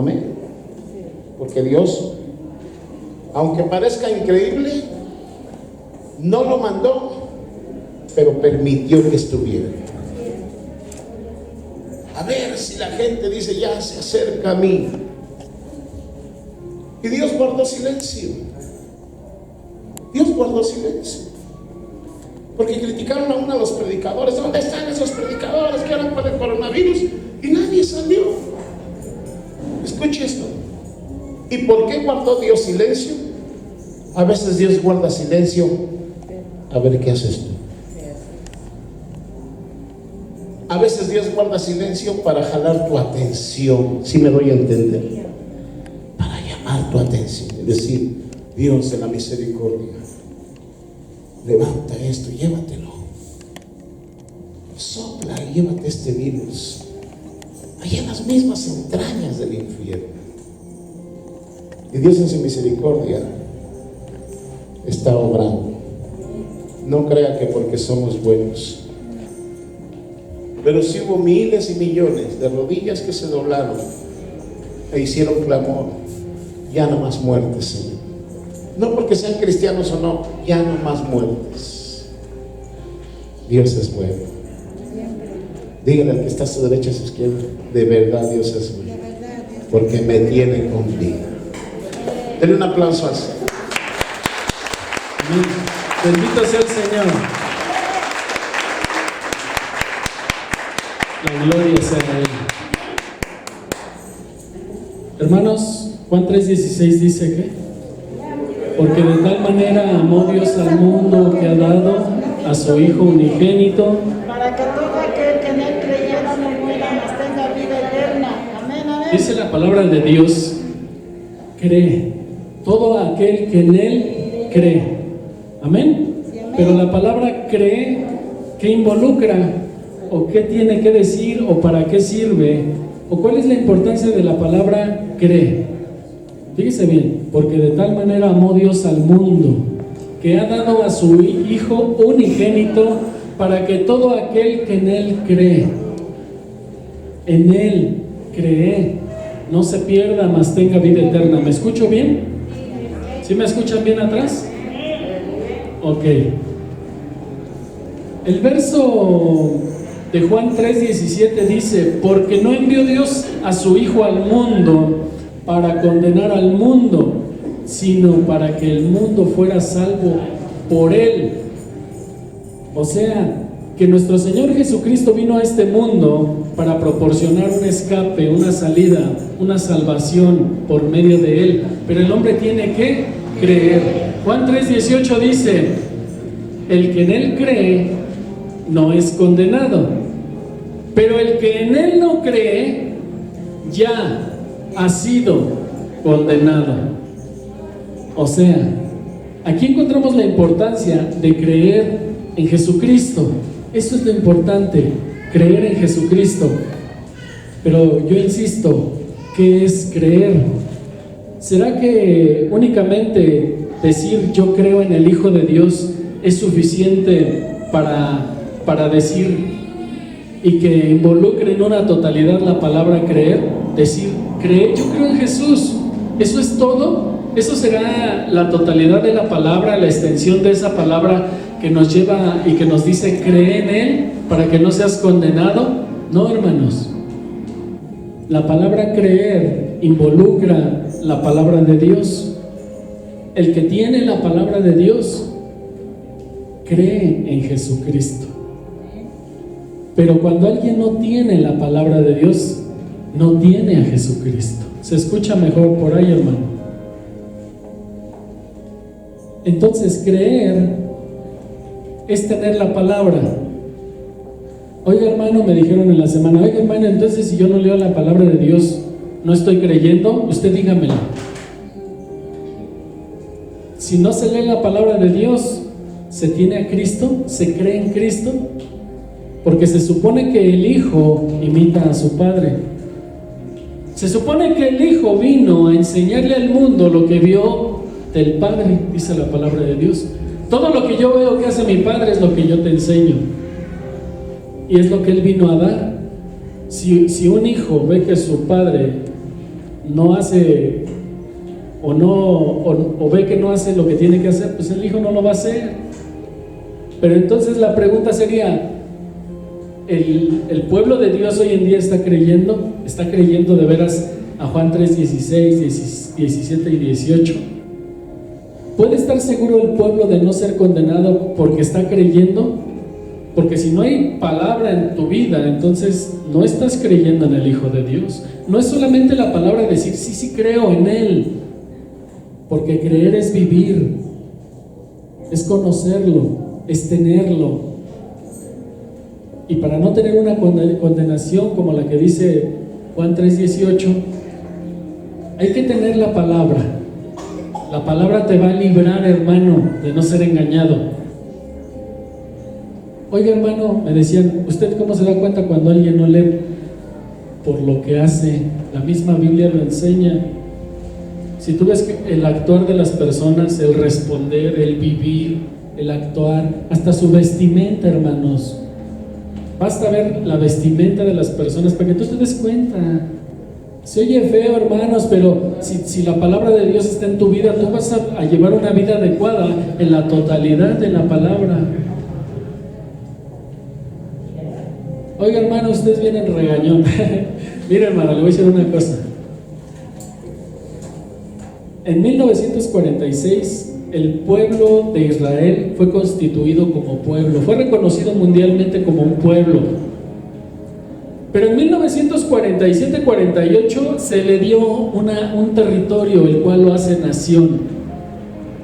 Amén. Porque Dios, aunque parezca increíble, no lo mandó, pero permitió que estuviera. A ver si la gente dice, ya se acerca a mí. Y Dios guardó silencio. Dios guardó silencio. Porque criticaron a uno de los predicadores. ¿Dónde están esos predicadores que hablan por el coronavirus? Y nadie salió. Escuche esto. ¿Y por qué guardó Dios silencio? A veces Dios guarda silencio. A ver qué haces tú. A veces Dios guarda silencio para jalar tu atención. Si me doy a entender. Para llamar tu atención. Es decir, Dios de la misericordia, levanta esto, llévatelo. Sopla y llévate este virus. Allá en las mismas entrañas del infierno. Y Dios en su misericordia está obrando. No crea que porque somos buenos. Pero sí hubo miles y millones de rodillas que se doblaron e hicieron clamor. Ya no más muertes, Señor. No porque sean cristianos o no, ya no más muertes. Dios es bueno. Dígale al que está a su derecha, a su izquierda, de verdad Dios es bueno, porque me tiene contigo. Denle un aplauso al Señor. Bendito sea el Señor. La gloria sea a Él. Hermanos, Juan 3:16 dice que porque de tal manera amó Dios al mundo que ha dado a su Hijo unigénito, para que todo aquel que en él creyera no muera, mas tenga vida eterna. Amén, amén. dice la palabra de Dios, cree. Todo aquel que en él cree. Amén. Pero la palabra cree, ¿qué involucra? ¿O qué tiene que decir? ¿O para qué sirve? ¿O cuál es la importancia de la palabra cree? Fíjese bien, porque de tal manera amó Dios al mundo, que ha dado a su Hijo unigénito, para que todo aquel que en Él cree, en Él cree, no se pierda, mas tenga vida eterna. ¿Me escucho bien? ¿Sí me escuchan bien atrás? Ok. El verso de Juan 3:17 dice, porque no envió Dios a su Hijo al mundo para condenar al mundo, sino para que el mundo fuera salvo por Él. O sea, que nuestro Señor Jesucristo vino a este mundo para proporcionar un escape, una salida, una salvación por medio de Él. Pero el hombre tiene que creer. Juan 3:18 dice, el que en Él cree no es condenado, pero el que en Él no cree ya ha sido condenado. O sea, aquí encontramos la importancia de creer en Jesucristo. Eso es lo importante, creer en Jesucristo. Pero yo insisto, ¿qué es creer? ¿Será que únicamente decir yo creo en el Hijo de Dios es suficiente para decir y que involucre en una totalidad la palabra creer? Decir, yo creo en Jesús. ¿Eso es todo? ¿Eso será la totalidad de la palabra, la extensión de esa palabra que nos lleva y que nos dice cree en Él para que no seas condenado? No, hermanos. La palabra creer involucra la palabra de Dios. El que tiene la palabra de Dios cree en Jesucristo. Pero cuando alguien no tiene la palabra de Dios, no tiene a Jesucristo. ¿Se escucha mejor por ahí, hermano? Entonces, creer es tener la palabra. Oiga, hermano, me dijeron en la semana, oiga, hermano, entonces si yo no leo la palabra de Dios, ¿no estoy creyendo? Usted dígamelo. Si no se lee la palabra de Dios, ¿se tiene a Cristo? ¿Se cree en Cristo? Porque se supone que el Hijo imita a su Padre. Se supone que el Hijo vino a enseñarle al mundo lo que vio del Padre, dice la palabra de Dios. Todo lo que yo veo que hace mi Padre es lo que yo te enseño. Y es lo que Él vino a dar. Si un hijo ve que su padre no hace o ve que no hace lo que tiene que hacer, pues el hijo no lo va a hacer. Pero entonces la pregunta sería, ¿el pueblo de Dios hoy en día está creyendo de veras a Juan 3:16, 17 y 18? ¿Puede estar seguro el pueblo de no ser condenado porque está creyendo? Porque si no hay palabra en tu vida, entonces no estás creyendo en el Hijo de Dios. No es solamente la palabra de decir, sí creo en Él, porque creer es vivir, es conocerlo, es tenerlo. Y para no tener una condenación como la que dice Juan 3:18, hay que tener la palabra. La palabra te va a librar, hermano, de no ser engañado. Oiga, hermano, me decían, ¿usted cómo se da cuenta cuando alguien no lee? Por lo que hace. La misma Biblia lo enseña. Si tú ves que el actuar de las personas, el responder, el vivir, el actuar, hasta su vestimenta, hermanos. Basta ver la vestimenta de las personas para que tú te des cuenta. Se oye feo, hermanos, pero si la palabra de Dios está en tu vida, tú vas a llevar una vida adecuada en la totalidad de la palabra. Oiga, hermano, ustedes vienen regañón. Mira, hermano, le voy a decir una cosa. En 1946, el pueblo de Israel fue constituido como pueblo, fue reconocido mundialmente como un pueblo. Pero en 1947-48 se le dio un territorio, el cual lo hace nación.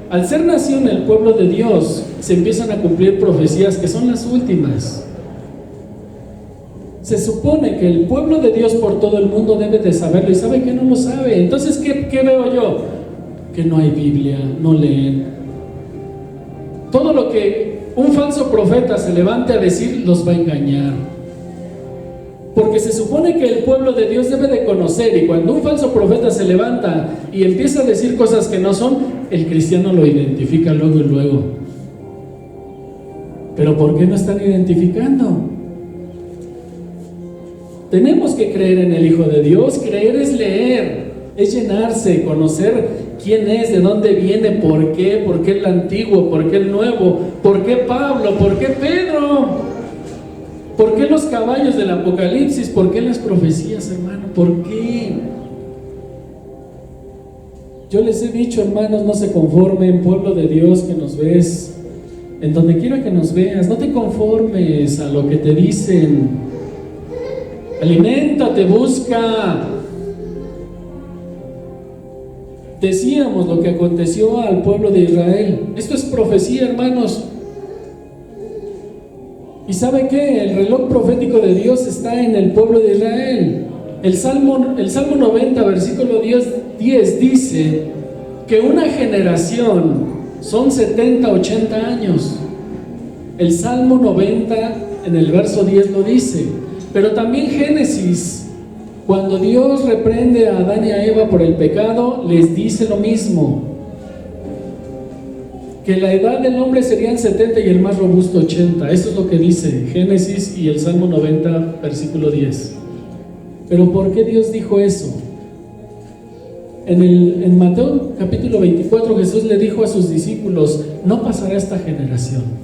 Al ser nación, el pueblo de Dios, se empiezan a cumplir profecías que son las últimas. Se supone que el pueblo de Dios por todo el mundo debe de saberlo, y sabe que no lo sabe. Entonces, ¿qué veo yo? Que no hay Biblia, no leen. Todo lo que un falso profeta se levante a decir, los va a engañar. Porque se supone que el pueblo de Dios debe de conocer, y cuando un falso profeta se levanta y empieza a decir cosas que no son, el cristiano lo identifica luego y luego. Pero ¿por qué no están identificando? Tenemos que creer en el Hijo de Dios. Creer es leer, es llenarse, conocer quién es, de dónde viene, por qué el antiguo, por qué el nuevo, por qué Pablo, por qué Pedro, por qué los caballos del Apocalipsis, por qué las profecías, hermano, por qué. Yo les he dicho, hermanos, no se conformen, pueblo de Dios que nos ves, en donde quiera que nos veas, no te conformes a lo que te dicen. Aliméntate, busca. Decíamos lo que aconteció al pueblo de Israel. Esto es profecía, hermanos. ¿Y sabe qué? El reloj profético de Dios está en el pueblo de Israel. El Salmo 90, versículo 10 dice que una generación son 70, 80 años. El Salmo 90 en el verso 10 lo dice. Pero también Génesis, cuando Dios reprende a Adán y a Eva por el pecado, les dice lo mismo, que la edad del hombre serían 70 y el más robusto 80. Eso es lo que dice Génesis y el Salmo 90, versículo 10. Pero ¿por qué Dios dijo eso? En Mateo capítulo 24, Jesús le dijo a sus discípulos, no pasará esta generación.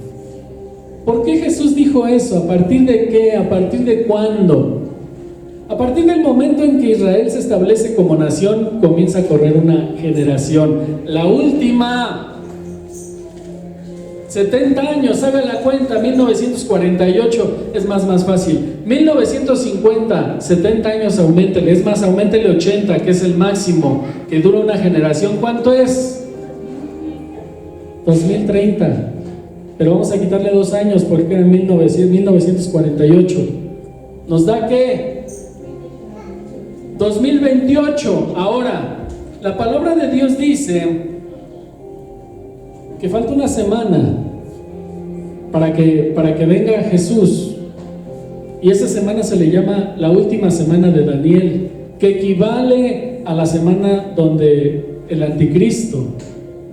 ¿Por qué Jesús dijo eso? ¿A partir de qué? ¿A partir de cuándo? A partir del momento en que Israel se establece como nación, comienza a correr una generación. La última. 70 años, haga la cuenta, 1948, es más fácil. 1950, 70 años, auméntele, es más, auméntele 80, que es el máximo, que dura una generación. ¿Cuánto es? 2030. Pero vamos a quitarle 2 años porque era en 1948. ¿Nos da qué? 2028. Ahora, la palabra de Dios dice que falta una semana para que venga Jesús. Y esa semana se le llama la última semana de Daniel, que equivale a la semana donde el anticristo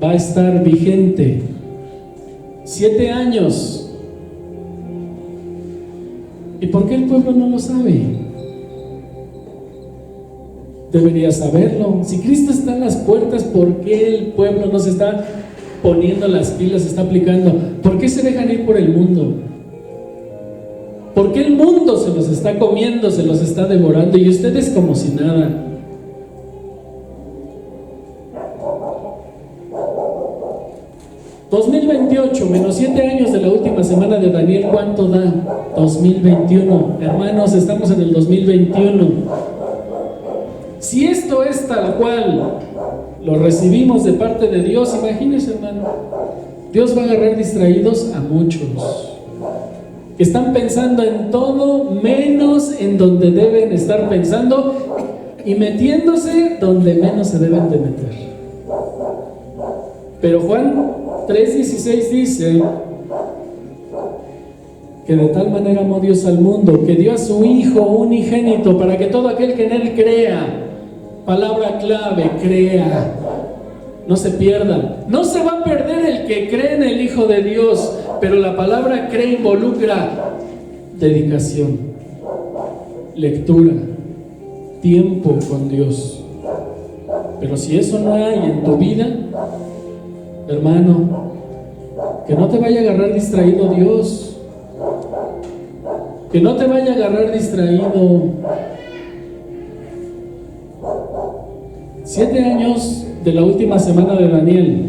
va a estar vigente. 7 años. ¿Y por qué el pueblo no lo sabe? Deberías saberlo. Si Cristo está en las puertas, ¿por qué el pueblo no se está poniendo las pilas, se está aplicando? ¿Por qué se dejan ir por el mundo? ¿Por qué el mundo se los está comiendo, se los está devorando y ustedes como si nada? ...2028, menos 7 años de la última semana de Daniel, ¿cuánto da? 2021. Hermanos, estamos en el 2021. Si esto es tal cual lo recibimos de parte de Dios, imagínense, hermano, Dios va a agarrar distraídos a muchos que están pensando en todo menos en donde deben estar pensando y metiéndose donde menos se deben de meter. Pero Juan 3:16 dice que de tal manera amó Dios al mundo, que dio a su Hijo unigénito para que todo aquel que en Él crea, palabra clave, crea, no se pierda. No se va a perder el que cree en el Hijo de Dios, pero la palabra cree involucra dedicación, lectura, tiempo con Dios. Pero si eso no hay en tu vida, hermano, que no te vaya a agarrar distraído Dios, que no te vaya a agarrar distraído. 7 años de la última semana de Daniel.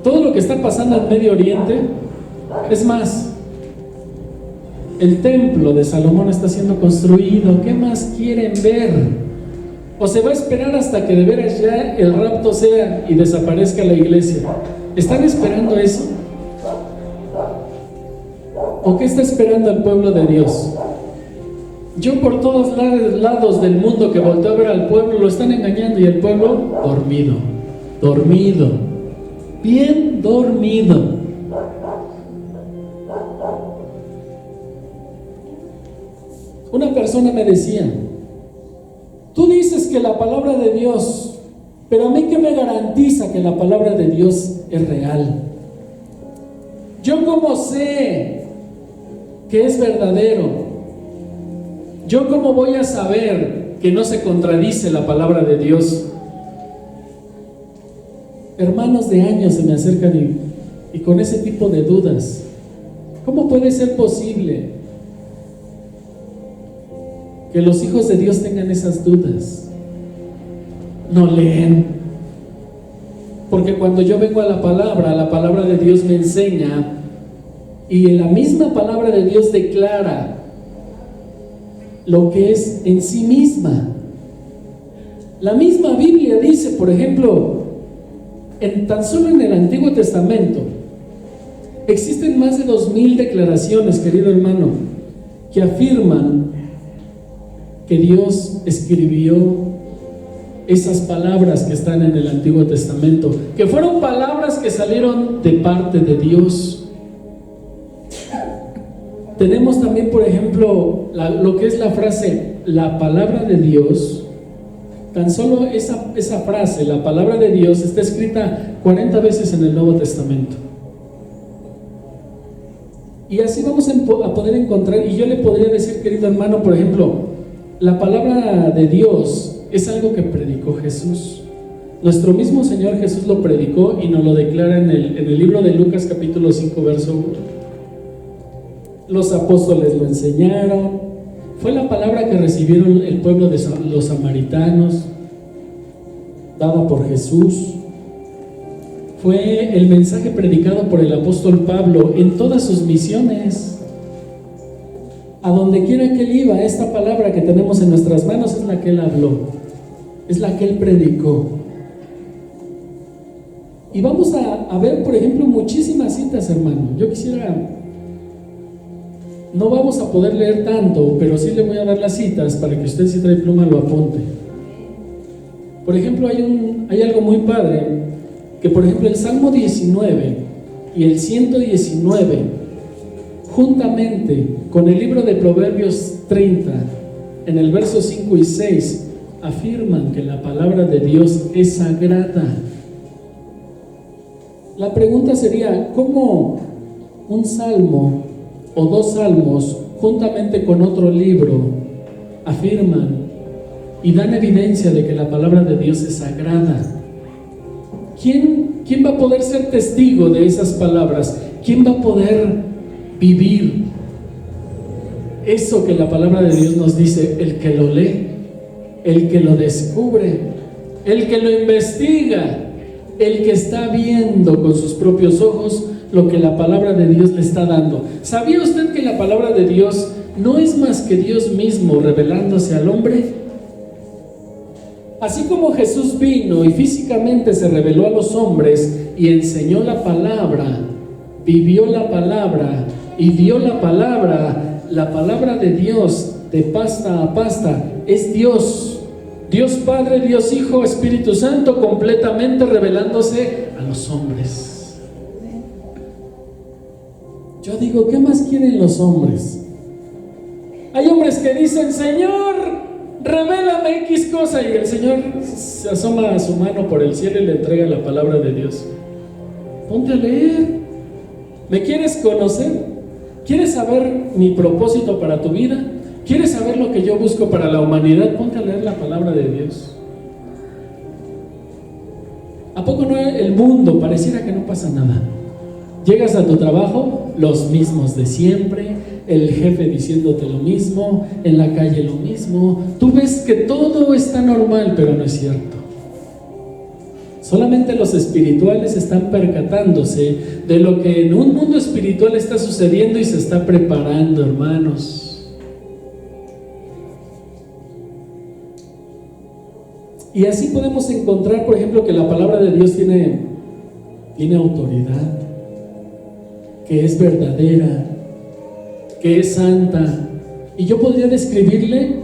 Todo lo que está pasando en Medio Oriente, es más, el templo de Salomón está siendo construido. ¿Qué más quieren ver? ¿O se va a esperar hasta que de veras ya el rapto sea y desaparezca la iglesia? ¿Están esperando eso? ¿O qué está esperando el pueblo de Dios? Yo por todos lados del mundo que volteo a ver al pueblo, lo están engañando y el pueblo dormido, bien dormido. Una persona me decía: tú dices que la palabra de Dios, pero a mí ¿qué me garantiza que la palabra de Dios es real? ¿Yo cómo sé que es verdadero? ¿Yo cómo voy a saber que no se contradice la palabra de Dios? Hermanos de años se me acercan y con ese tipo de dudas. ¿Cómo puede ser posible que los hijos de Dios tengan esas dudas? No leen. Porque cuando yo vengo a la palabra de Dios me enseña, y en la misma palabra de Dios declara lo que es en sí misma. La misma Biblia dice, por ejemplo, tan solo en el Antiguo Testamento existen más de 2000 declaraciones, querido hermano, que afirman que Dios escribió esas palabras que están en el Antiguo Testamento, que fueron palabras que salieron de parte de Dios. Tenemos también, por ejemplo, lo que es la frase, la palabra de Dios. Tan solo esa frase, la palabra de Dios, está escrita 40 veces en el Nuevo Testamento. Y así vamos a poder encontrar, y yo le podría decir, querido hermano, por ejemplo, la palabra de Dios es algo que predicó Jesús. Nuestro mismo Señor Jesús lo predicó y nos lo declara en el libro de Lucas capítulo 5, verso 1. Los apóstoles lo enseñaron. Fue la palabra que recibieron el pueblo de los samaritanos, dada por Jesús. Fue el mensaje predicado por el apóstol Pablo en todas sus misiones. A donde quiera que él iba, esta palabra que tenemos en nuestras manos es la que él habló, es la que él predicó. Y vamos a ver, por ejemplo, muchísimas citas, hermano. Yo quisiera... No vamos a poder leer tanto, pero sí le voy a dar las citas para que usted, si trae pluma, lo apunte. Por ejemplo, hay algo muy padre, que por ejemplo el Salmo 19 y el 119, juntamente con el libro de Proverbios 30, en el verso 5 y 6, afirman que la palabra de Dios es sagrada. La pregunta sería, ¿cómo un salmo o 2 salmos juntamente con otro libro afirman y dan evidencia de que la palabra de Dios es sagrada. ¿Quién va a poder ser testigo de esas palabras? ¿Quién va a poder vivir eso que la palabra de Dios nos dice? El que lo lee, el que lo descubre, el que lo investiga, el que está viendo con sus propios ojos lo que la palabra de Dios le está dando. ¿Sabía usted que la palabra de Dios no es más que Dios mismo revelándose al hombre? Así como Jesús vino y físicamente se reveló a los hombres y enseñó la palabra, vivió la palabra y dio la palabra de Dios de pasta a pasta es Dios. Dios Padre, Dios Hijo, Espíritu Santo, completamente revelándose a los hombres. Yo digo, ¿qué más quieren los hombres? Hay hombres que dicen, Señor, revélame X cosa, y el Señor se asoma a su mano por el cielo y le entrega la palabra de Dios. Ponte a leer. ¿Me quieres conocer? ¿Quieres saber mi propósito para tu vida? ¿Quieres saber lo que yo busco para la humanidad? Ponte a leer la palabra de Dios. ¿A poco no el mundo pareciera que no pasa nada? Llegas a tu trabajo, los mismos de siempre, el jefe diciéndote lo mismo, en la calle lo mismo. Tú ves que todo está normal, pero no es cierto. Solamente los espirituales están percatándose de lo que en un mundo espiritual está sucediendo y se está preparando, hermanos. Y así podemos encontrar, por ejemplo, que la palabra de Dios tiene autoridad, que es verdadera, que es santa. Y yo podría describirle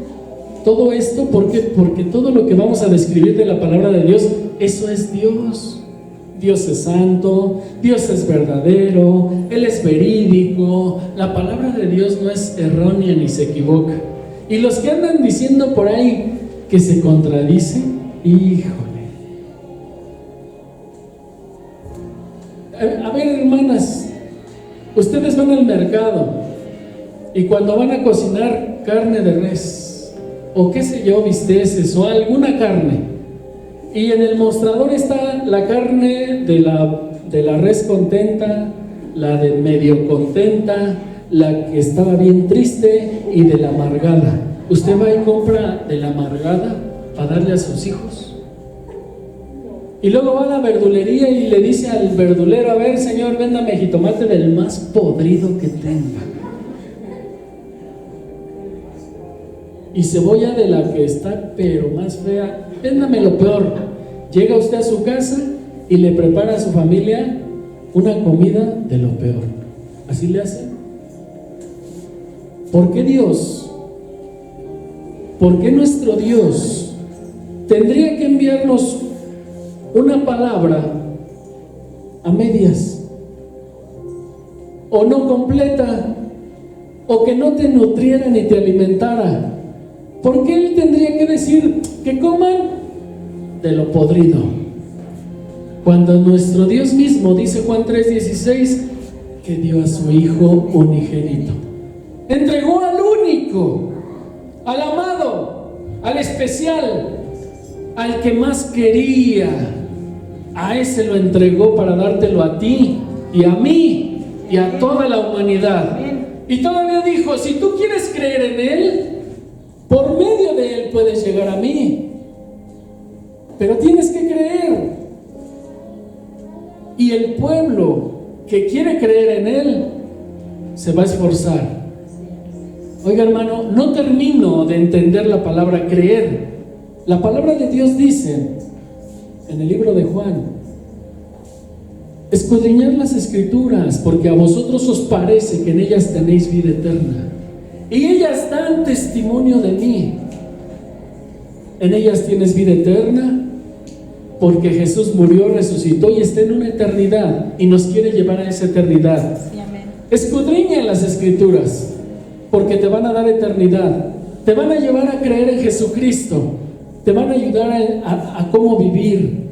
todo esto porque todo lo que vamos a describir de la palabra de Dios, eso es Dios. Dios es santo, Dios es verdadero, Él es verídico. La palabra de Dios no es errónea ni se equivoca. Y los que andan diciendo por ahí que se contradicen, híjole. A ver, hermanas, ustedes van al mercado y cuando van a cocinar carne de res o qué sé yo, bisteces o alguna carne, y en el mostrador está la carne de la res contenta, la de medio contenta, la que estaba bien triste y de la amargada. ¿Usted va y compra de la amargada para darle a sus hijos? Y luego va a la verdulería y le dice al verdulero, a ver, señor, véndame jitomate del más podrido que tenga, y cebolla de la que está pero más fea, véndame lo peor. Llega usted a su casa y le prepara a su familia una comida de lo peor. ¿Así le hace? ¿Por qué Dios? ¿Por qué nuestro Dios tendría que enviarnos una palabra a medias, o no completa, o que no te nutriera ni te alimentara? ¿Por qué Él tendría que decir que coman de lo podrido? Cuando nuestro Dios mismo dice Juan 3:16 que dio a su Hijo unigénito, entregó al único, al amado, al especial, al que más quería, a ese lo entregó para dártelo a ti y a mí y a toda la humanidad. Y todavía dijo, si tú quieres creer en Él, por medio de Él puedes llegar a mí, pero tienes que creer. Y el pueblo que quiere creer en Él se va a esforzar. Oiga, hermano, no termino de entender la palabra creer. La palabra de Dios dice en el libro de Juan, escudriñad las escrituras, porque a vosotros os parece que en ellas tenéis vida eterna, y ellas dan testimonio de mí. En ellas tienes vida eterna, porque Jesús murió, resucitó y está en una eternidad y nos quiere llevar a esa eternidad. Sí, amén. Escudriña las escrituras, porque te van a dar eternidad, te van a llevar a creer en Jesucristo, te van a ayudar a cómo vivir,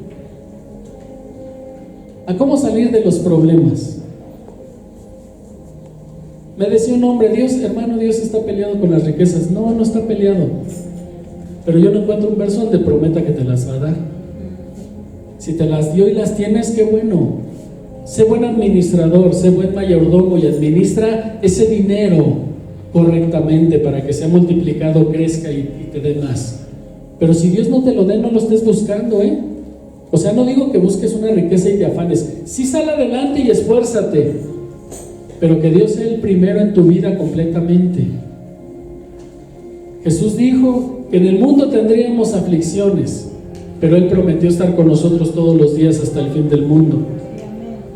a cómo salir de los problemas. Me decía un hombre, Dios, hermano, Dios está peleado con las riquezas. No, no está peleado. pero yo no encuentro un verso donde prometa que te las va a dar. Si te las dio y las tienes, qué bueno. Sé buen administrador, sé buen mayordomo y administra ese dinero correctamente para que sea multiplicado, crezca y te dé más. Pero si Dios no te lo dé, no lo estés buscando, ¿eh? O sea, no digo que busques una riqueza y te afanes. Sí, sal adelante y esfuérzate, pero que Dios sea el primero en tu vida completamente. Jesús dijo que en el mundo tendríamos aflicciones, pero Él prometió estar con nosotros todos los días hasta el fin del mundo.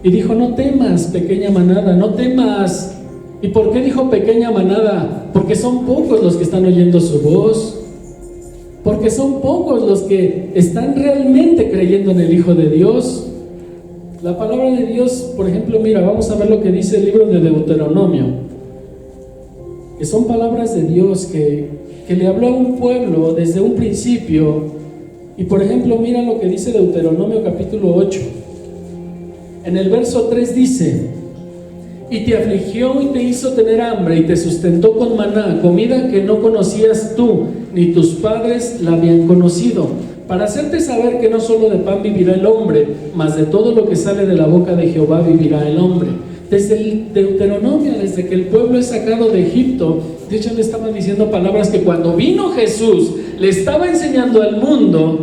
Y dijo: no temas, pequeña manada, no temas. ¿Y por qué dijo pequeña manada? Porque son pocos los que están oyendo su voz. Porque son pocos los que están realmente creyendo en el Hijo de Dios. La palabra de Dios, por ejemplo, mira, vamos a ver lo que dice el libro de Deuteronomio, que son palabras de Dios que le habló a un pueblo desde un principio. Y por ejemplo, mira lo que dice Deuteronomio capítulo 8. En el verso 3 dice: y te afligió y te hizo tener hambre y te sustentó con maná, comida que no conocías tú, ni tus padres la habían conocido, para hacerte saber que no solo de pan vivirá el hombre, mas de todo lo que sale de la boca de Jehová vivirá el hombre. Desde el Deuteronomio, desde que el pueblo es sacado de Egipto, de hecho le estaban diciendo palabras que cuando vino Jesús le estaba enseñando al mundo,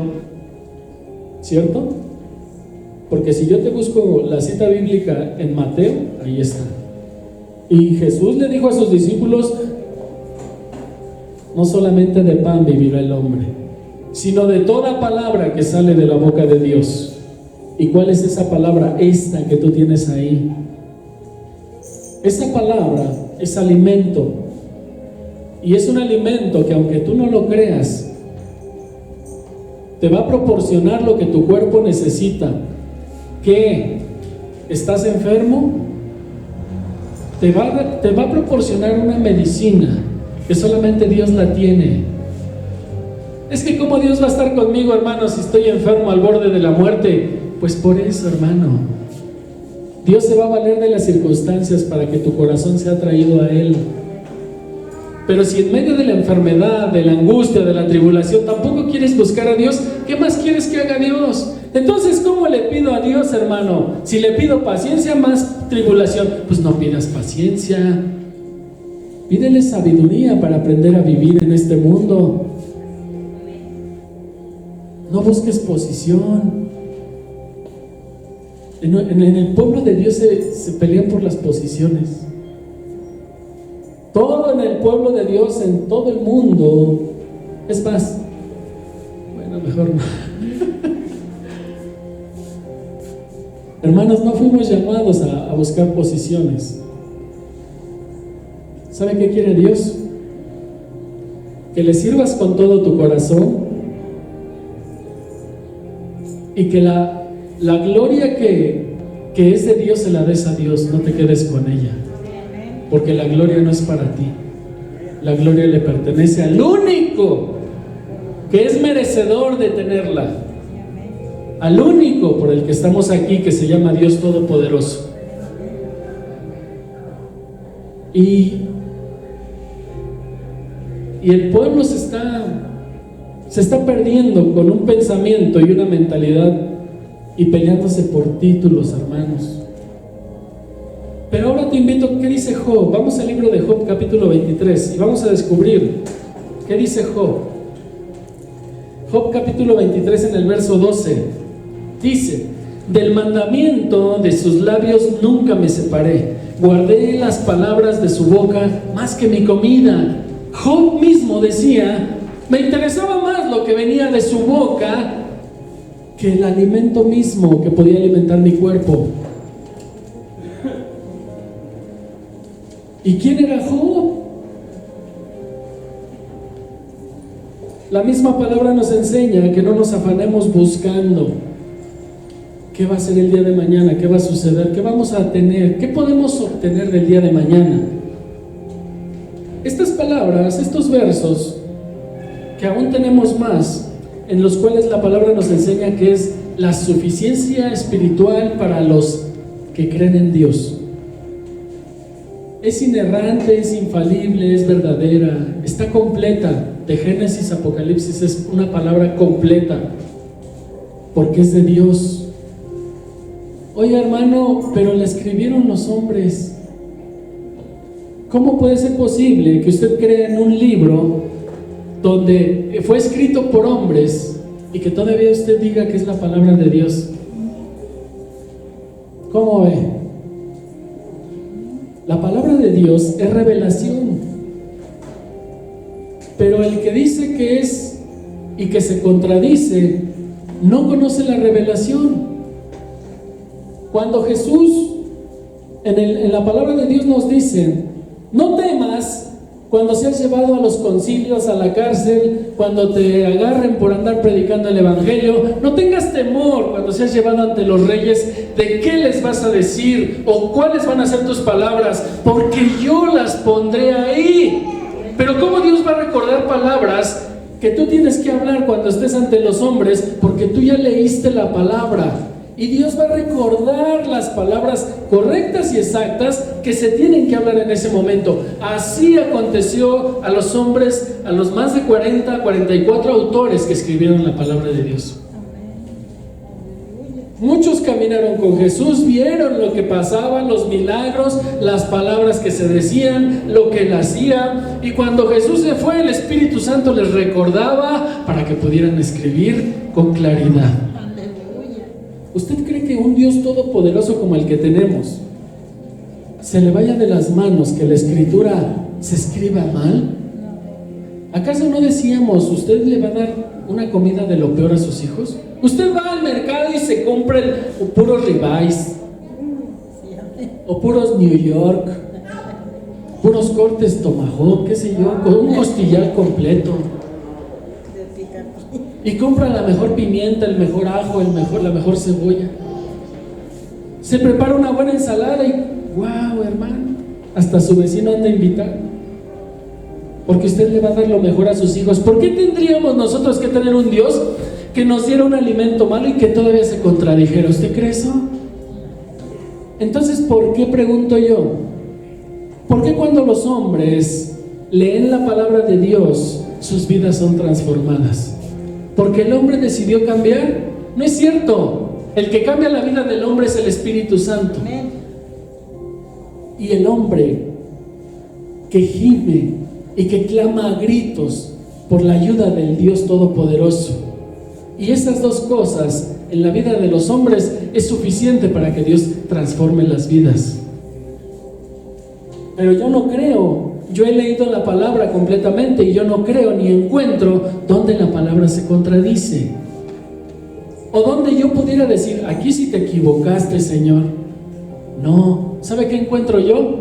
¿cierto? Porque si yo te busco la cita bíblica en Mateo, ahí está. Y Jesús le dijo a sus discípulos: no solamente de pan vivirá el hombre, sino de toda palabra que sale de la boca de Dios. ¿Y cuál es esa palabra? Esta que tú tienes ahí. Esa palabra es alimento. Y es un alimento que, aunque tú no lo creas, te va a proporcionar lo que tu cuerpo necesita. ¿Qué? ¿Estás enfermo? Te va a proporcionar una medicina que solamente Dios la tiene. Es que ¿cómo Dios va a estar conmigo, hermano, si estoy enfermo al borde de la muerte? Pues por eso, hermano, Dios se va a valer de las circunstancias para que tu corazón sea atraído a Él. Pero si en medio de la enfermedad, de la angustia, de la tribulación, tampoco quieres buscar a Dios, ¿qué más quieres que haga Dios? Entonces, ¿cómo le pido a Dios, hermano? Si le pido paciencia, más tribulación, pues no pidas paciencia. Pídele sabiduría para aprender a vivir en este mundo. No busques posición. En el pueblo de Dios se pelean por las posiciones. Todo en el pueblo de Dios, en todo el mundo. Es más, bueno, mejor no. Hermanos, no fuimos llamados a buscar posiciones. ¿Sabe qué quiere Dios? Que le sirvas con todo tu corazón y que la gloria que es de Dios se la des a Dios, no te quedes con ella. Porque la gloria no es para ti. La gloria le pertenece al único que es merecedor de tenerla. Al único por el que estamos aquí, que se llama Dios Todopoderoso. Y el pueblo se está perdiendo con un pensamiento y una mentalidad y peleándose por títulos, hermanos. Pero ahora te invito, ¿qué dice Job? Vamos al libro de Job capítulo 23 y vamos a descubrir qué dice Job. Job capítulo 23 en el verso 12 dice: del mandamiento de sus labios nunca me separé, guardé las palabras de su boca más que mi comida. Job mismo decía: me interesaba más lo que venía de su boca que el alimento mismo que podía alimentar mi cuerpo. ¿Y quién era Job? La misma palabra nos enseña que no nos afanemos buscando qué va a ser el día de mañana, qué va a suceder, qué vamos a tener, qué podemos obtener del día de mañana. Estas palabras, estos versos, que aún tenemos más, en los cuales la palabra nos enseña que es la suficiencia espiritual para los que creen en Dios. Es inerrante, es infalible, es verdadera, está completa. de Génesis a Apocalipsis es una palabra completa, porque es de Dios. Oye, hermano, pero la escribieron los hombres. ¿Cómo puede ser posible que usted crea en un libro donde fue escrito por hombres y que todavía usted diga que es la palabra de Dios? ¿Cómo ve? La palabra de Dios es revelación, pero el que dice que es y que se contradice no conoce la revelación. Cuando Jesús en la palabra de Dios nos dice: no temas cuando seas llevado a los concilios, a la cárcel, cuando te agarren por andar predicando el evangelio, no tengas temor cuando seas llevado ante los reyes de qué les vas a decir o cuáles van a ser tus palabras, porque yo las pondré ahí. Pero ¿cómo Dios va a recordar palabras que tú tienes que hablar cuando estés ante los hombres? Porque tú ya leíste la palabra. Y Dios va a recordar las palabras correctas y exactas que se tienen que hablar en ese momento. Así aconteció a los hombres, a los más de 44 autores que escribieron la palabra de Dios. Muchos caminaron con Jesús, vieron lo que pasaba, los milagros, las palabras que se decían, lo que él hacía. Y cuando Jesús se fue, el Espíritu Santo les recordaba para que pudieran escribir con claridad. ¿Usted cree que un Dios todopoderoso como el que tenemos se le vaya de las manos que la escritura se escriba mal? ¿Acaso no decíamos, usted le va a dar una comida de lo peor a sus hijos? Usted va al mercado y se compra puros ribeyes o puros New York, puros cortes tomahawk, qué sé yo, con un costillar completo. Y compra la mejor pimienta, el mejor ajo, la mejor cebolla. Se prepara una buena ensalada y wow, hermano, hasta su vecino anda invitado, porque usted le va a dar lo mejor a sus hijos. ¿Por qué tendríamos nosotros que tener un Dios que nos diera un alimento malo y que todavía se contradijera? ¿Usted cree eso? Entonces, ¿por qué, pregunto yo? ¿Por qué cuando los hombres leen la palabra de Dios, sus vidas son transformadas? ¿Porque el hombre decidió cambiar? No es cierto. El que cambia la vida del hombre es el Espíritu Santo. Y el hombre que gime y que clama a gritos por la ayuda del Dios Todopoderoso. Y esas dos cosas en la vida de los hombres es suficiente para que Dios transforme las vidas. Pero yo no creo. Yo he leído la palabra completamente y yo no creo ni encuentro donde la palabra se contradice. O donde yo pudiera decir, aquí sí te equivocaste, Señor. No. ¿Sabe qué encuentro yo?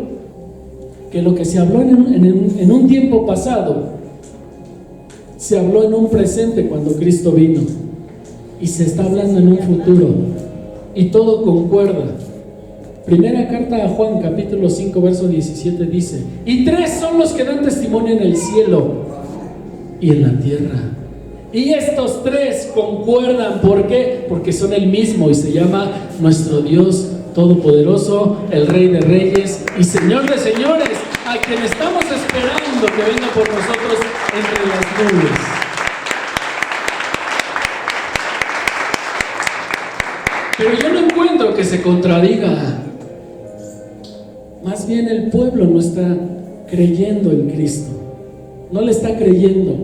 Que lo que se habló en un tiempo pasado, se habló en un presente cuando Cristo vino. Y se está hablando en un futuro. Y todo concuerda. Primera carta a Juan, capítulo 5, verso 17 dice: y tres son los que dan testimonio en el cielo y en la tierra. Y estos tres concuerdan. ¿Por qué? Porque son el mismo y se llama nuestro Dios Todopoderoso, el Rey de Reyes y Señor de Señores, a quien estamos esperando que venga por nosotros entre las nubes. Pero yo no encuentro que se contradiga. Más bien el pueblo no está creyendo en Cristo, no le está creyendo.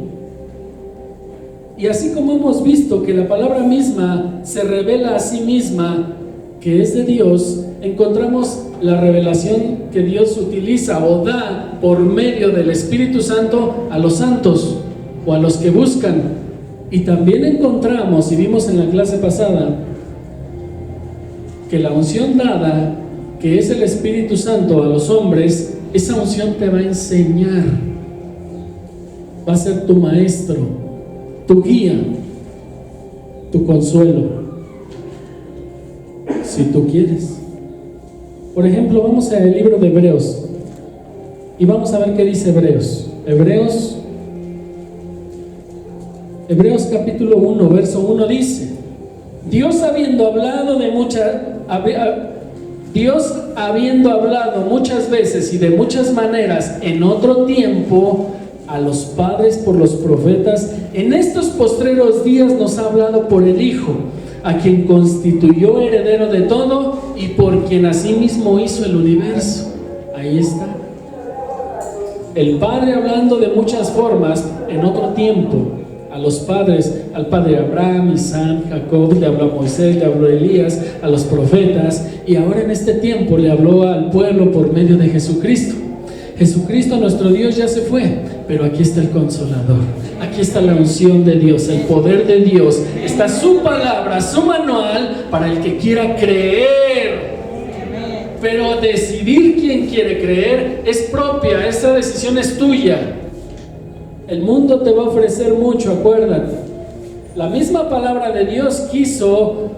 Y así como hemos visto que la palabra misma se revela a sí misma que es de Dios, encontramos la revelación que Dios utiliza o da por medio del Espíritu Santo a los santos o a los que buscan. Y también encontramos, y vimos en la clase pasada, que la unción dada, que es el Espíritu Santo a los hombres, esa unción te va a enseñar, va a ser tu maestro, tu guía, tu consuelo, si tú quieres. Por ejemplo, vamos al libro de Hebreos y vamos a ver qué dice Hebreos. Hebreos capítulo 1, verso 1 dice: Dios habiendo hablado muchas veces y de muchas maneras en otro tiempo a los padres por los profetas, en estos postreros días nos ha hablado por el Hijo, a quien constituyó heredero de todo y por quien asimismo hizo el universo. Ahí está. El Padre hablando de muchas formas en otro tiempo a los padres, al padre Abraham, Isaac, Jacob, le habló a Moisés, le habló a Elías, a los profetas, y ahora en este tiempo le habló al pueblo por medio de Jesucristo. Jesucristo, nuestro Dios, ya se fue, pero aquí está el Consolador, aquí está la unción de Dios, el poder de Dios, está su palabra, su manual para el que quiera creer. Pero decidir quién quiere creer es propia, esa decisión es tuya. El mundo te va a ofrecer mucho, acuérdate. La misma palabra de Dios quiso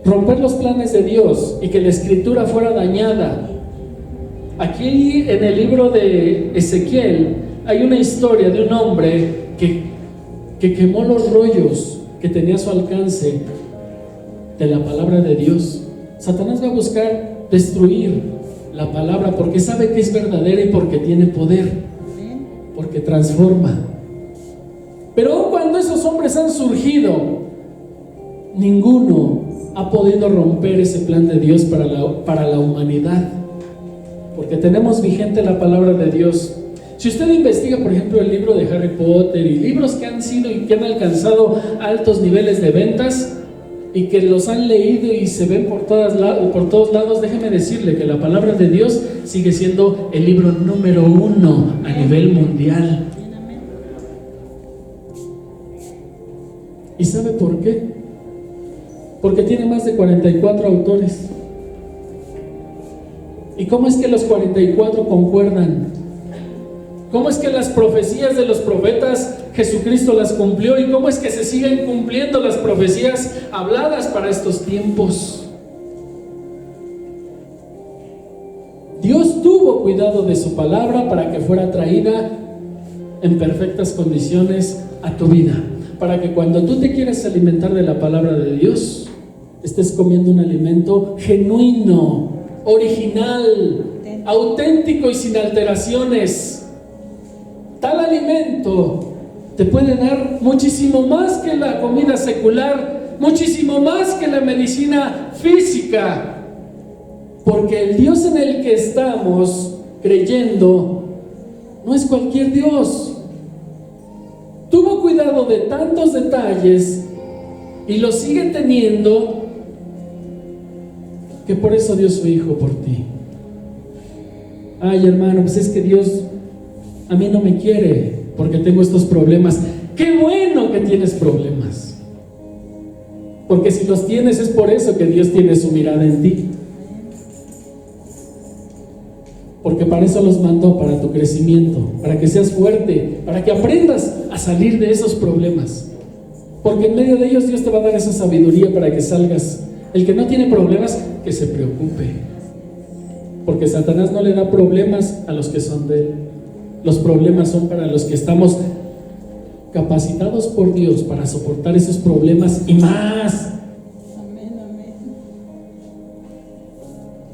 romper los planes de Dios y que la escritura fuera dañada. Aquí en el libro de Ezequiel hay una historia de un hombre que quemó los rollos que tenía a su alcance de la palabra de Dios. Satanás va a buscar destruir la palabra porque sabe que es verdadera y porque tiene poder, porque transforma. Pero aun cuando esos hombres han surgido, ninguno ha podido romper ese plan de Dios para la humanidad, porque tenemos vigente la palabra de Dios. Si usted investiga, por ejemplo, el libro de Harry Potter y libros que han sido y que han alcanzado altos niveles de ventas y que los han leído y se ven por todos lados, déjeme decirle que la palabra de Dios sigue siendo el libro número 1 a nivel mundial. ¿Y sabe por qué? Porque tiene más de 44 autores. ¿Y cómo es que los 44 concuerdan? ¿Cómo es que las profecías de los profetas Jesucristo las cumplió? ¿Y cómo es que se siguen cumpliendo las profecías habladas para estos tiempos? Dios tuvo cuidado de su palabra para que fuera traída en perfectas condiciones a tu vida, para que cuando tú te quieras alimentar de la palabra de Dios, estés comiendo un alimento genuino, original, auténtico y sin alteraciones. Tal alimento te puede dar muchísimo más que la comida secular, muchísimo más que la medicina física, porque el Dios en el que estamos creyendo no es cualquier Dios. Tuvo cuidado de tantos detalles y lo sigue teniendo, que por eso dio su Hijo por ti. Ay, hermano, pues es que Dios a mí no me quiere porque tengo estos problemas. ¡Qué bueno que tienes problemas! Porque si los tienes es por eso que Dios tiene su mirada en ti. Porque para eso los mandó, para tu crecimiento, para que seas fuerte, para que aprendas a salir de esos problemas. Porque en medio de ellos Dios te va a dar esa sabiduría para que salgas. El que no tiene problemas, que se preocupe. Porque Satanás no le da problemas a los que son de él. Los problemas son para los que estamos capacitados por Dios para soportar esos problemas y más.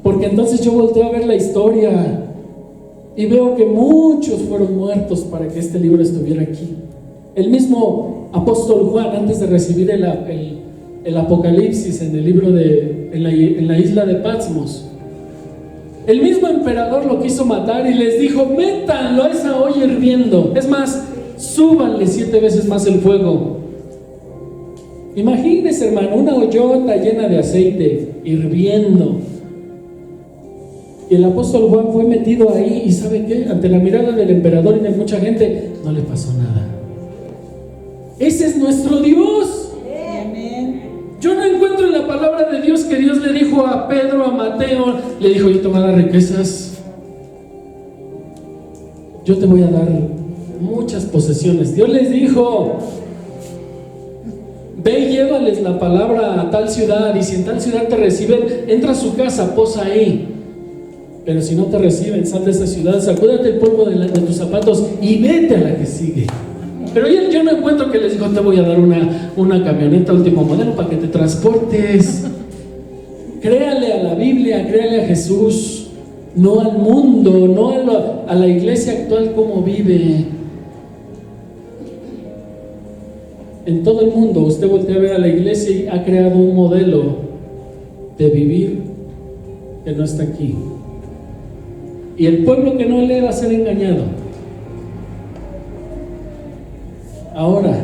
Porque entonces yo volteo a ver la historia y veo que muchos fueron muertos para que este libro estuviera aquí. El mismo apóstol Juan, antes de recibir el Apocalipsis en el libro en la isla de Patmos, el mismo emperador lo quiso matar y les dijo: métanlo a esa olla hirviendo. Es más, súbanle 7 veces más el fuego. Imagínense, hermano, una ollota llena de aceite hirviendo. Y el apóstol Juan fue metido ahí y ¿sabe qué? Ante la mirada del emperador y de mucha gente, no le pasó nada. Ese es nuestro Dios. Yo no encuentro en la palabra de Dios que Dios le dijo a Pedro, a Mateo, le dijo: yo te voy a dar riquezas, yo te voy a dar muchas posesiones. Dios les dijo: ve y llévales la palabra a tal ciudad, y si en tal ciudad te reciben, entra a su casa, posa ahí. Pero si no te reciben, sal de esa ciudad, sacúdate el polvo de tus zapatos y vete a la que sigue. Pero yo no encuentro que les dijo: te voy a dar una camioneta último modelo para que te transportes. Créale a la Biblia, créale a Jesús. no al mundo, no a la iglesia actual como vive. En todo el mundo, usted voltea a ver a la iglesia y ha creado un modelo de vivir que no está aquí. Y el pueblo que no lee va a ser engañado. Ahora,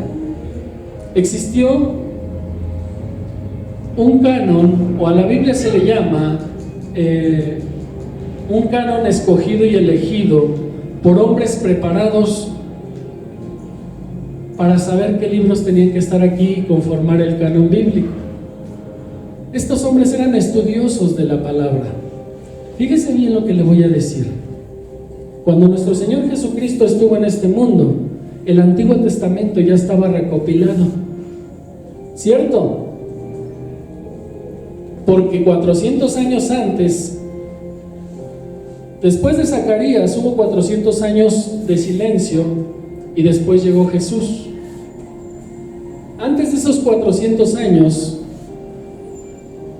existió un canon, o a la Biblia se le llama un canon escogido y elegido por hombres preparados para saber qué libros tenían que estar aquí y conformar el canon bíblico. Estos hombres eran estudiosos de la palabra. Fíjese bien lo que le voy a decir. Cuando nuestro Señor Jesucristo estuvo en este mundo, el Antiguo Testamento ya estaba recopilado, ¿cierto? Porque 400 años antes, después de Zacarías, hubo 400 años de silencio y después llegó Jesús. Antes de esos 400 años,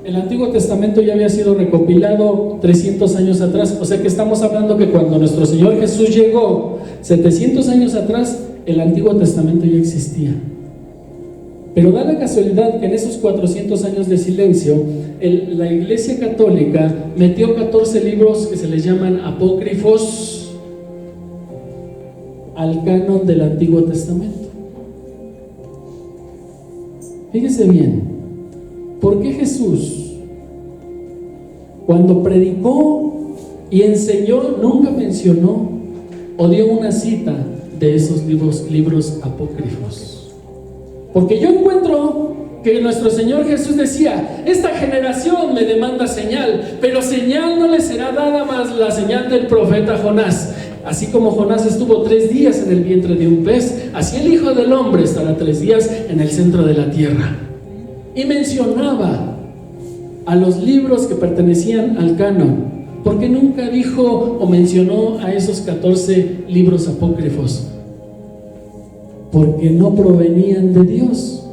el Antiguo Testamento ya había sido recopilado 300 años atrás. O sea que estamos hablando que cuando nuestro Señor Jesús llegó, 700 años atrás, el Antiguo Testamento ya existía. Pero da la casualidad que en esos 400 años de silencio, la Iglesia Católica metió 14 libros que se les llaman apócrifos al canon del Antiguo Testamento. Fíjese bien, ¿por qué Jesús, cuando predicó y enseñó, nunca mencionó o dio una cita de esos libros apócrifos? Porque yo encuentro que nuestro Señor Jesús decía: esta generación me demanda señal, pero señal no le será dada más la señal del profeta Jonás. Así como Jonás estuvo 3 días en el vientre de un pez, así el Hijo del Hombre estará 3 días en el centro de la tierra. Y mencionaba a los libros que pertenecían al canon, porque nunca dijo o mencionó a esos 14 libros apócrifos, porque no provenían de Dios.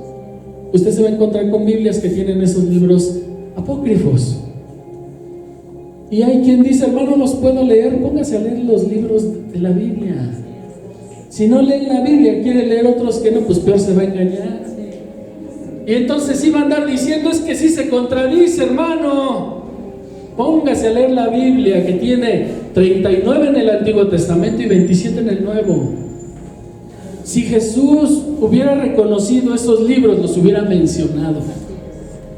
Usted se va a encontrar con Biblias que tienen esos libros apócrifos. Y hay quien dice: hermano, los puedo leer. Póngase a leer los libros de la Biblia. Si no leen la Biblia, quiere leer otros que no, pues peor se va a engañar. Y entonces sí va a andar diciendo: es que sí se contradice, hermano. Póngase a leer la Biblia, que tiene 39 en el Antiguo Testamento y 27 en el Nuevo. Si Jesús hubiera reconocido esos libros, los hubiera mencionado.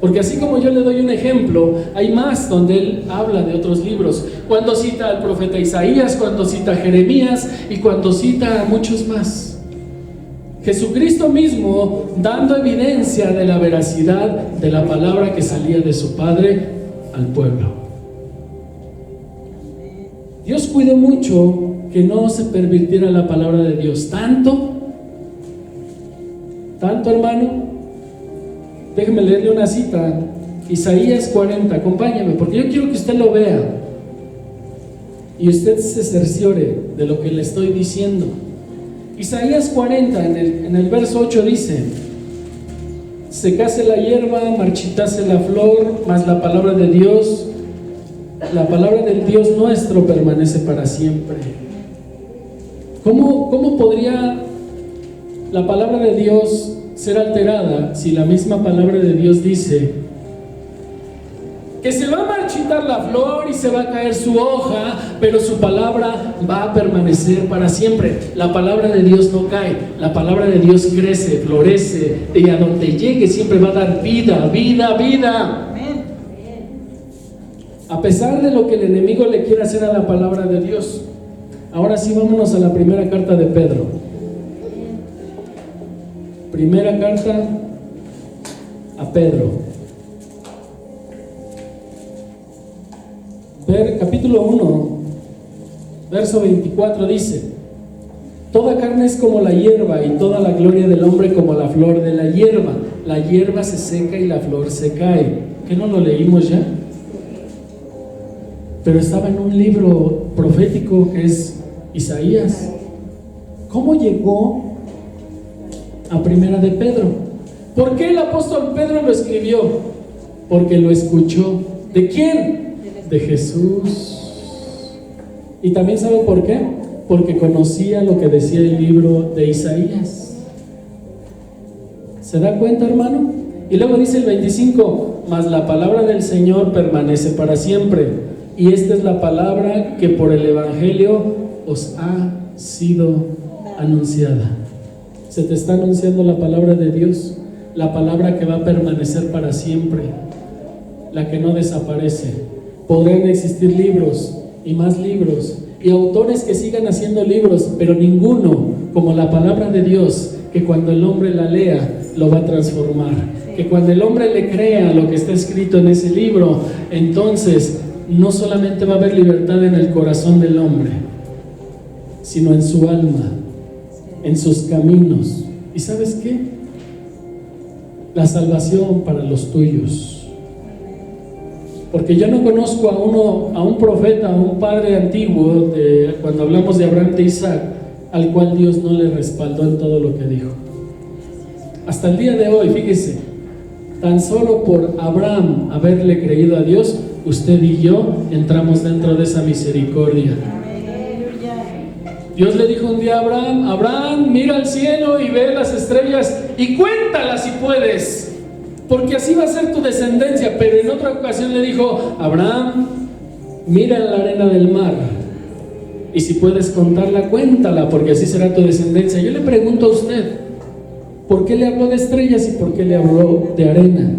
Porque así como yo le doy un ejemplo, hay más donde él habla de otros libros. Cuando cita al profeta Isaías, cuando cita a Jeremías y cuando cita a muchos más. Jesucristo mismo dando evidencia de la veracidad de la palabra que salía de su Padre al pueblo. Dios cuidó mucho que no se pervirtiera la palabra de Dios. Tanto, hermano. Déjeme leerle una cita, Isaías 40, acompáñame, porque yo quiero que usted lo vea y usted se cerciore de lo que le estoy diciendo. Isaías 40, en el verso 8 dice: secase la hierba, marchitase la flor, mas la palabra de Dios, la palabra del Dios nuestro permanece para siempre. ¿Cómo podría la palabra de Dios ser alterada si la misma palabra de Dios dice que se va a marchitar la flor y se va a caer su hoja, pero su palabra va a permanecer para siempre? La palabra de Dios no cae, la palabra de Dios crece, florece, y a donde llegue siempre va a dar vida, vida, vida. A pesar de lo que el enemigo le quiere hacer a la palabra de Dios. Ahora sí, vámonos a la primera carta de Pedro. Primera carta a Pedro. Capítulo 1, verso 24 dice: toda carne es como la hierba, y toda la gloria del hombre como la flor de la hierba. La hierba se seca y la flor se cae. ¿Qué no lo leímos ya? Pero estaba en un libro profético que es Isaías. ¿Cómo llegó a Primera de Pedro? ¿Por qué el apóstol Pedro lo escribió? Porque lo escuchó. ¿De quién? De Jesús. Y también ¿sabe por qué? Porque conocía lo que decía el libro de Isaías. ¿Se da cuenta, hermano? Y luego dice el 25, mas la palabra del Señor permanece para siempre. Y esta es la palabra que por el Evangelio os ha sido anunciada. Se te está anunciando la palabra de Dios, la palabra que va a permanecer para siempre, la que no desaparece. Podrán existir libros y más libros y autores que sigan haciendo libros, pero ninguno como la palabra de Dios, que cuando el hombre la lea lo va a transformar, que cuando el hombre le crea lo que está escrito en ese libro, entonces no solamente va a haber libertad en el corazón del hombre, sino en su alma, en sus caminos. ¿Y sabes qué? La salvación para los tuyos. Porque yo no conozco a un profeta, a un padre antiguo, cuando hablamos de Abraham, de Isaac, al cual Dios no le respaldó en todo lo que dijo. Hasta el día de hoy, fíjese, tan solo por Abraham haberle creído a Dios, usted y yo entramos dentro de esa misericordia. Dios le dijo un día a Abraham: Abraham, mira al cielo y ve las estrellas y cuéntalas si puedes, porque así va a ser tu descendencia. Pero en otra ocasión le dijo: Abraham, mira la arena del mar y si puedes contarla, cuéntala, porque así será tu descendencia. Yo le pregunto a usted, ¿por qué le habló de estrellas y por qué le habló de arena?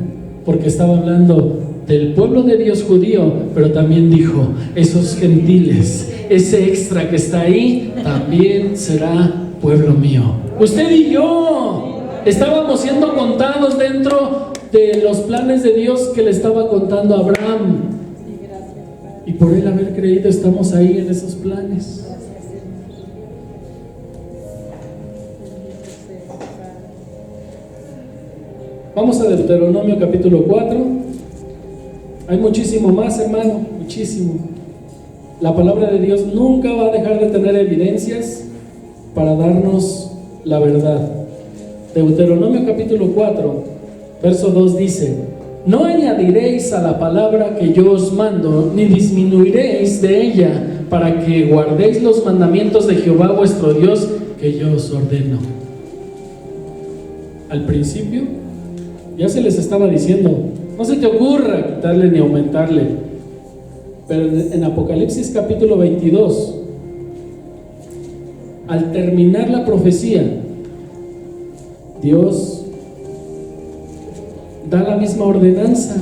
Porque estaba hablando del pueblo de Dios judío, pero también dijo: esos gentiles, ese extra que está ahí, también será pueblo mío. Usted y yo estábamos siendo contados dentro de los planes de Dios que le estaba contando a Abraham, y por él haber creído estamos ahí en esos planes. Vamos a Deuteronomio capítulo 4. Hay muchísimo más, hermano, muchísimo. La palabra de Dios nunca va a dejar de tener evidencias para darnos la verdad. Deuteronomio capítulo 4, verso 2 dice: no añadiréis a la palabra que yo os mando, ni disminuiréis de ella, para que guardéis los mandamientos de Jehová vuestro Dios, que yo os ordeno. Al principio ya se les estaba diciendo: no se te ocurra quitarle ni aumentarle. Pero en Apocalipsis capítulo 22, al terminar la profecía, Dios da la misma ordenanza.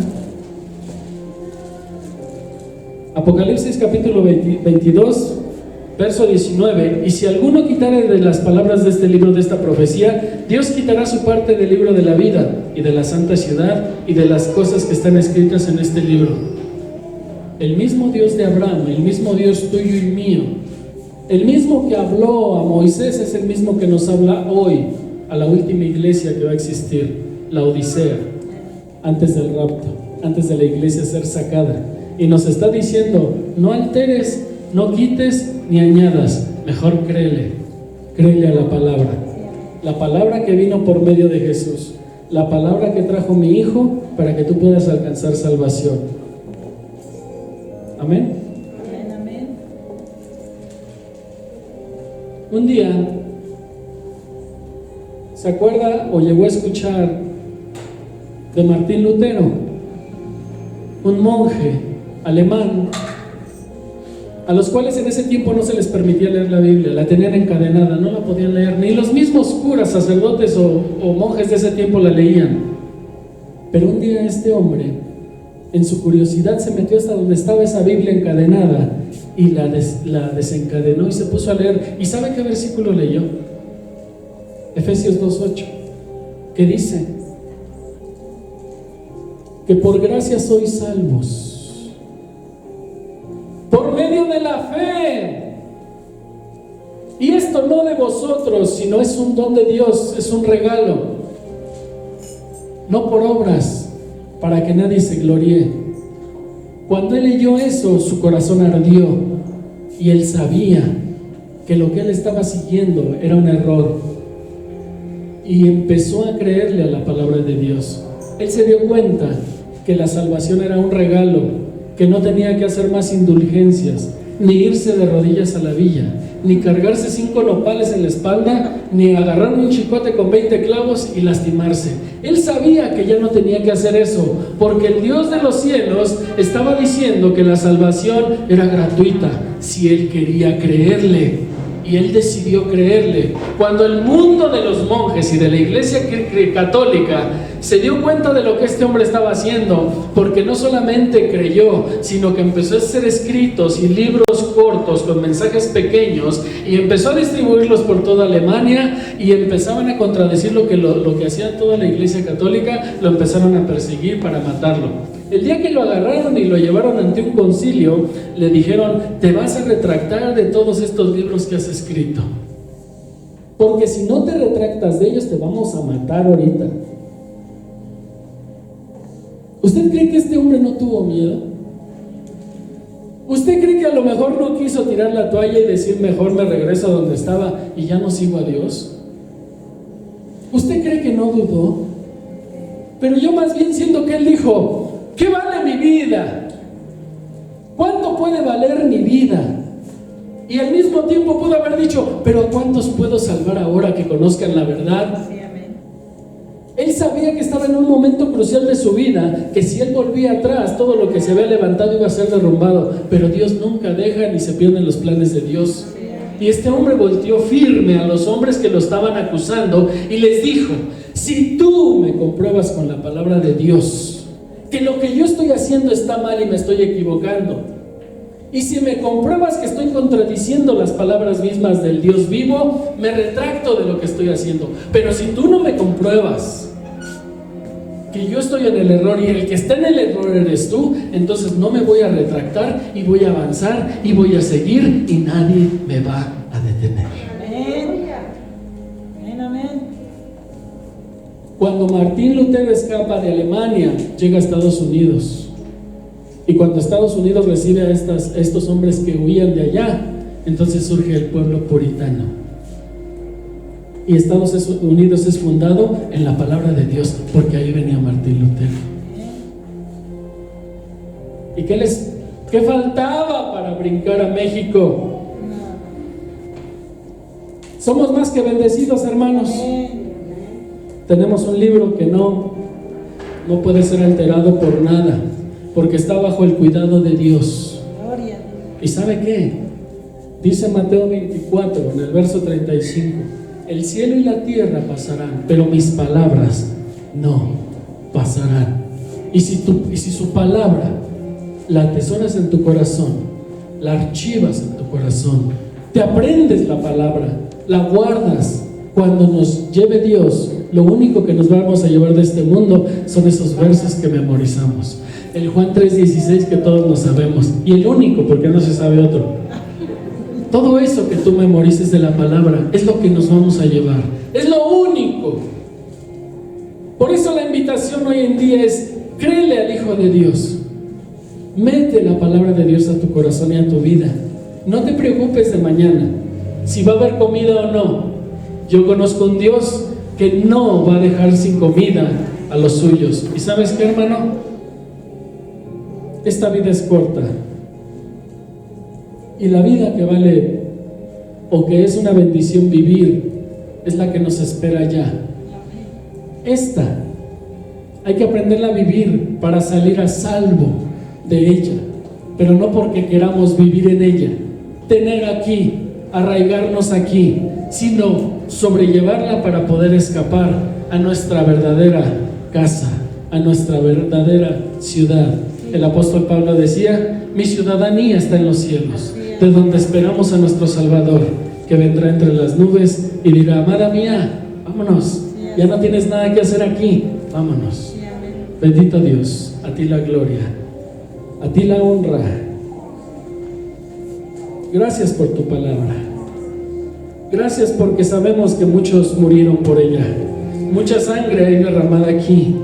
Apocalipsis capítulo 22, verso 19: y si alguno quitare de las palabras de este libro, de esta profecía, Dios quitará su parte del libro de la vida y de la santa ciudad y de las cosas que están escritas en este libro. El mismo Dios de Abraham, el mismo Dios tuyo y mío, el mismo que habló a Moisés, es el mismo que nos habla hoy a la última iglesia que va a existir, la Odisea, antes del rapto, antes de la iglesia ser sacada. Y nos está diciendo: no alteres, no quites ni añadas, mejor créele a la palabra que vino por medio de Jesús, la palabra que trajo mi Hijo para que tú puedas alcanzar salvación. Amén. Amén. Un día, ¿se acuerda o llegó a escuchar de Martín Lutero? Un monje alemán, a los cuales en ese tiempo no se les permitía leer la Biblia, la tenían encadenada, no la podían leer, ni los mismos curas, sacerdotes o monjes de ese tiempo la leían. Pero un día este hombre, en su curiosidad, se metió hasta donde estaba esa Biblia encadenada y la desencadenó y se puso a leer. ¿Y sabe qué versículo leyó? Efesios 2:8, que dice que por gracia sois salvos por medio de la fe, y esto no de vosotros, sino es un don de Dios, es un regalo, no por obras, para que nadie se gloríe. Cuando él leyó eso, su corazón ardió y él sabía que lo que él estaba siguiendo era un error, y empezó a creerle a la palabra de Dios. Él se dio cuenta que la salvación era un regalo, que no tenía que hacer más indulgencias, ni irse de rodillas a la villa, ni cargarse 5 nopales en la espalda, ni agarrar un chicote con 20 clavos y lastimarse. Él sabía que ya no tenía que hacer eso, porque el Dios de los cielos estaba diciendo que la salvación era gratuita si él quería creerle. Y él decidió creerle. Cuando el mundo de los monjes y de la iglesia católica se dio cuenta de lo que este hombre estaba haciendo, porque no solamente creyó, sino que empezó a hacer escritos y libros cortos con mensajes pequeños y empezó a distribuirlos por toda Alemania, y empezaban a contradecir lo que hacía toda la iglesia católica. Lo empezaron a perseguir para matarlo. El día que lo agarraron y lo llevaron ante un concilio, le dijeron: te vas a retractar de todos estos libros que has escrito, porque si no te retractas de ellos te vamos a matar ahorita. ¿Usted cree que este hombre no tuvo miedo? ¿Usted cree que a lo mejor no quiso tirar la toalla y decir: mejor me regreso a donde estaba y ya no sigo a Dios? ¿Usted cree que no dudó? Pero yo más bien siento que él dijo: ¿qué vale mi vida? ¿Cuánto puede valer mi vida? Y al mismo tiempo pudo haber dicho: pero ¿a cuántos puedo salvar ahora que conozcan la verdad? Sí, amén. Él sabía que estaba en un momento crucial de su vida, que si él volvía atrás, todo lo que se había levantado iba a ser derrumbado. Pero Dios nunca deja ni se pierden los planes de Dios. Y este hombre volteó firme a los hombres que lo estaban acusando y les dijo: si tú me compruebas con la palabra de Dios que lo que yo estoy haciendo está mal y me estoy equivocando, y si me compruebas que estoy contradiciendo las palabras mismas del Dios vivo, me retracto de lo que estoy haciendo. Pero si tú no me compruebas que yo estoy en el error y el que está en el error eres tú, entonces no me voy a retractar y voy a avanzar y voy a seguir y nadie me va a detener. Amén. Amén, amén. Cuando Martín Lutero escapa de Alemania, llega a Estados Unidos. Y cuando Estados Unidos recibe a estos hombres que huían de allá, entonces surge el pueblo puritano. Y Estados Unidos es fundado en la palabra de Dios, porque ahí venía Martín Lutero. ¿Y qué faltaba para brincar a México? Somos más que bendecidos, hermanos. Tenemos un libro que no puede ser alterado por nada, porque está bajo el cuidado de Dios. Gloria. ¿Y sabe qué? Dice Mateo 24, en el verso 35: el cielo y la tierra pasarán, pero mis palabras no pasarán. Y si su palabra la atesoras en tu corazón, la archivas en tu corazón, te aprendes la palabra, la guardas, cuando nos lleve Dios, lo único que nos vamos a llevar de este mundo son esos versos que memorizamos. El Juan 3:16 que todos nos sabemos, y el único, porque no se sabe otro. Todo eso que tú memorices de la palabra es lo que nos vamos a llevar, es lo único. Por eso la invitación hoy en día es: créele al Hijo de Dios, mete la palabra de Dios a tu corazón y a tu vida. No te preocupes de mañana, si va a haber comida o no. Yo conozco un Dios que no va a dejar sin comida a los suyos. ¿Y sabes qué, hermano? Esta vida es corta, y la vida que vale, o que es una bendición vivir, es la que nos espera ya. Esta hay que aprenderla a vivir para salir a salvo de ella, pero no porque queramos vivir en ella, tener aquí, arraigarnos aquí, sino sobrellevarla para poder escapar a nuestra verdadera casa, a nuestra verdadera ciudad. El apóstol Pablo decía: mi ciudadanía está en los cielos, de donde esperamos a nuestro Salvador, que vendrá entre las nubes y dirá: amada mía, vámonos, ya no tienes nada que hacer aquí, vámonos. Bendito Dios, a ti la gloria, a ti la honra. Gracias por tu palabra. Gracias porque sabemos que muchos murieron por ella. Mucha sangre hay derramada aquí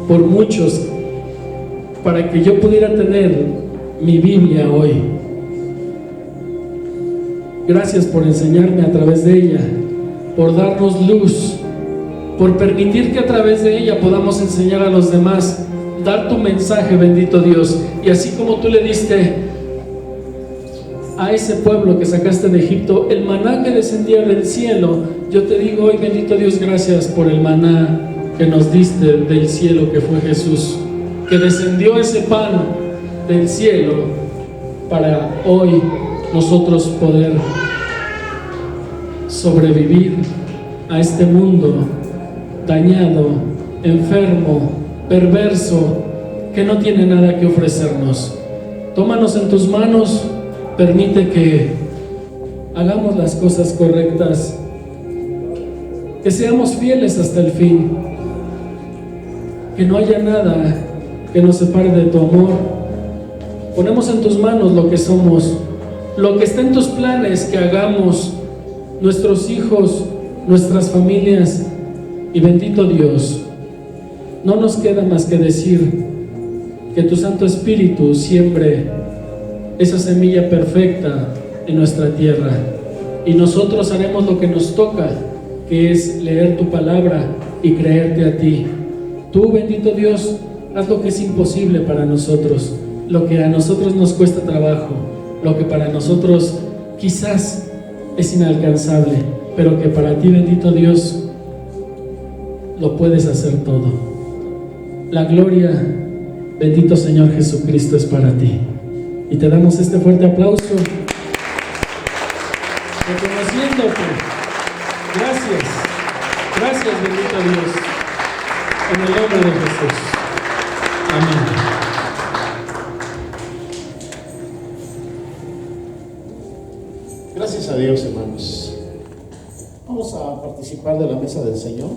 por muchos, para que yo pudiera tener mi Biblia hoy. Gracias por enseñarme a través de ella, por darnos luz, por permitir que a través de ella podamos enseñar a los demás, dar tu mensaje, bendito Dios. Y así como tú le diste a ese pueblo que sacaste de Egipto, el maná que descendía del cielo. Yo te digo hoy, bendito Dios, gracias por el maná que nos diste del cielo, que fue Jesús, que descendió ese pan del cielo para hoy nosotros poder sobrevivir a este mundo dañado, enfermo, perverso, que no tiene nada que ofrecernos. Tómanos en tus manos, permite que hagamos las cosas correctas, que seamos fieles hasta el fin, que no haya nada que nos separe de tu amor. Ponemos en tus manos lo que somos, lo que está en tus planes que hagamos, nuestros hijos, nuestras familias, y bendito Dios, no nos queda más que decir que tu Santo Espíritu siembre esa semilla perfecta en nuestra tierra, y nosotros haremos lo que nos toca, que es leer tu palabra y creerte a ti. Tú, bendito Dios, haz lo que es imposible para nosotros, lo que a nosotros nos cuesta trabajo, lo que para nosotros quizás es inalcanzable, pero que para ti, bendito Dios, lo puedes hacer todo. La gloria, bendito Señor Jesucristo, es para ti. Y te damos este fuerte aplauso, reconociéndote. Gracias, gracias, bendito Dios, en el nombre de Jesús. Amén. Gracias a Dios, hermanos. Vamos a participar de la mesa del Señor.